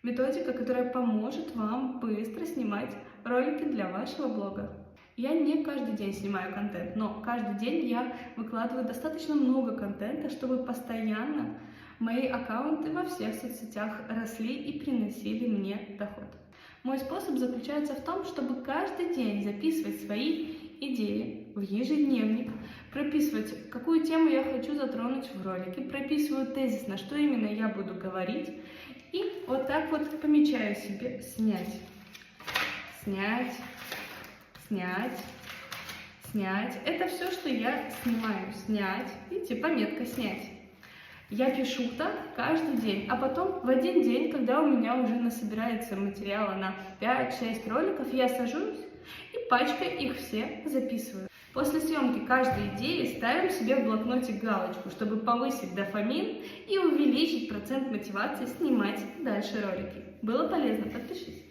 Методика, которая поможет вам быстро снимать ролики для вашего блога. Я не каждый день снимаю контент, но каждый день я выкладываю достаточно много контента, чтобы постоянно мои аккаунты во всех соцсетях росли и приносили мне доход. Мой способ заключается в том, чтобы каждый день записывать свои идеи в ежедневник, прописывать, какую тему я хочу затронуть в ролике, прописываю тезис, на что именно я буду говорить, и вот так вот помечаю себе снять, снять, снять, снять. Это все, что я снимаю. Снять. Видите, пометка снять. Я пишу так каждый день, а потом в один день, когда у меня уже насобирается материала на 5-6 роликов, я сажусь и пачкой их все записываю. После съемки каждой идеи ставим себе в блокнотик галочку, чтобы повысить дофамин и увеличить процент мотивации снимать дальше ролики. Было полезно? Подпишись.